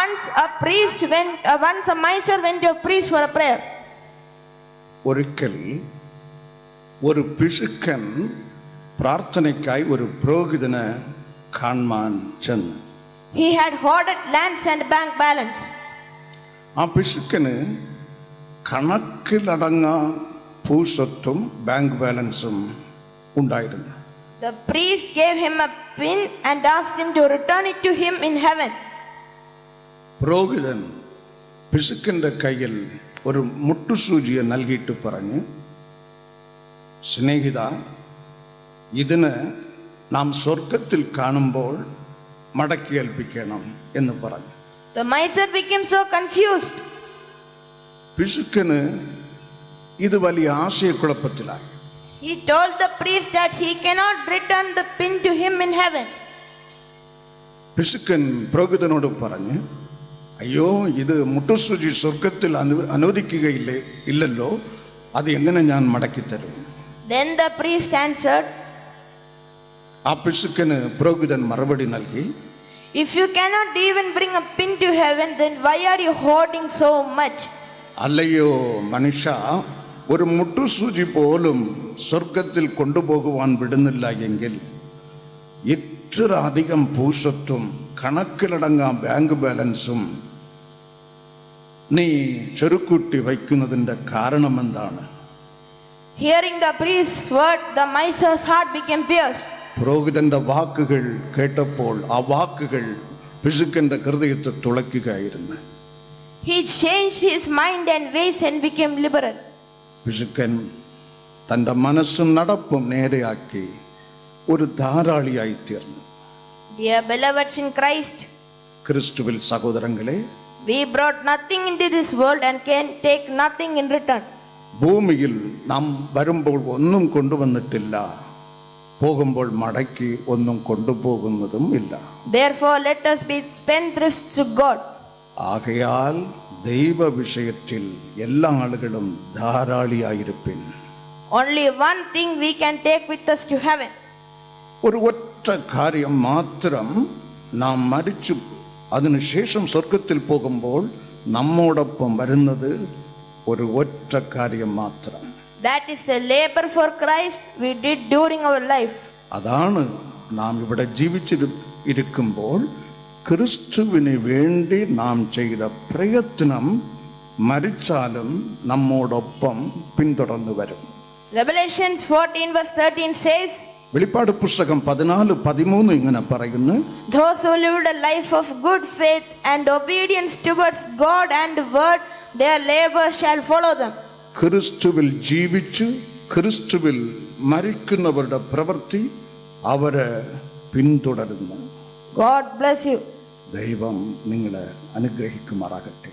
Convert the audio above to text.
once a miser went to a priest for a prayer. ഒരിക്കൽ ഒരു പിശുക്കൻ പ്രാർത്ഥനയ്ക്കായി ഒരു പുരോഹിതനെ കാണാൻ ചെന്നു. He had hoarded lands and bank balance. ആ പിശുക്കന് കണക്കിലടങ്ങ ഭൂസ്വത്തും ബാങ്ക് ബാലൻസും ഉണ്ടായിരുന്നു. The priest gave him a pin and asked him to return it to him in heaven. പുരോഹിതൻ പിശുക്കന്റെ കയ്യിൽ ഒരു മുട്ടുസൂചിയെ നൽകിയിട്ട് പറഞ്ഞു, സ്നേഹിത, ഇതിന് നാം സ്വർഗത്തിൽ കാണുമ്പോൾ മടക്കി ഏൽപ്പിക്കണം എന്ന് പറഞ്ഞു. The miser became so confused. പിശുക്കന് ഇത് വലിയ ആശയക്കുഴപ്പത്തിലായി. He told the priest that he cannot return the pin to him in heaven. പിശുക്കൻ പുരോഹിതനോട് പറഞ്ഞു, അയ്യോ, ഇത് മുട്ടുസൂചി സ്വർഗത്തിൽ അനുവദിക്കുകയില്ലല്ലോ, അത് എങ്ങനെ ഞാൻ മടക്കി തരും? Then the priest answered, ആ പിശുക്കന് പുരോഹിതൻ മറുപടി നൽകി, if you cannot even bring a pin to heaven, then why are you hoarding so much? അല്ലയോ മനുഷ്യ, ഒരു മുട്ടുസൂചി പോലും സ്വർഗത്തിൽ കൊണ്ടുപോകുവാൻ വിടുന്നില്ല എങ്കിൽ ഇത്ര അധികം ഭൂസ്വത്തും കണക്കിലടങ്ങാൻ ബാങ്ക് ബാലൻസും നീ ചെറുക്കൂട്ടി വയ്ക്കുന്നതിന്റെ കാരണം എന്താണ്? Hearing the priest's word, the miser's heart became pierced. പുരോഹിതന്റെ വാക്കുകൾ കേട്ടപ്പോൾ ആ വാക്കുകൾ പിശുക്കന്റെ ഹൃദയത്തെ തുളയ്ക്കുകയായിരുന്നു. He changed his mind and ways and became liberal. പിശുക്കൻ തൻ്റെ മനസ്സും നടപ്പും നേരെയാക്കി ഒരു ധാരാളിയായി തീർന്നു. Dear beloveds in Christ, ക്രിസ്തുവിൽ സഹോദരങ്ങളെ, we brought nothing into this world and can take nothing in return. ഭൂമിയിൽ നാം വരുമ്പോൾ ഒന്നും കൊണ്ടുവന്നിട്ടില്ല, പോകുമ്പോൾ മടക്കി ഒന്നും കൊണ്ടുപോകുന്നതും ഇല്ല. Therefore let us be spendthrifts to God. ആകയാൽ ദൈവ വിഷയത്തിൽ എല്ലാ ആളുകളും ധാരാളിയായിരിപ്പിൻ. Only one thing we can take with us to heaven. ഒരു ഒറ്റ കാര്യം മാത്രം, നാം മരിച്ചു അതിനുശേഷം സ്വർഗത്തിൽ പോകുമ്പോൾ നമ്മോടൊപ്പം വരുന്നത് ഒരു ഒറ്റ കാര്യം മാത്രം. That is the labor for Christ we did during our life. അതാണ് നാം ഇവിടെ ജീവിച്ചിരിക്കുമ്പോൾ ക്രിസ്തുവിന് വേണ്ടി നാം ചെയ്ത പ്രയത്നം മരിച്ചാലും നമ്മോടൊപ്പം പിന്തുടർന്നു വരും. Revelations 14:13 says, വെളിപ്പാട് പുസ്തകം 14:13 ഇങ്ങനെ പറയുന്നു, those who lived a life of good faith and obedience towards God and word, their labor shall follow them. ക്രിസ്തുവിൽ ജീവിച്ച് ക്രിസ്തുവിൽ മരിക്കുന്നവരുടെ പ്രവൃത്തി അവരെ പിന്തുടരുന്നു. God bless you. ദൈവം നിങ്ങളെ അനുഗ്രഹിക്കുമാറാകട്ടെ.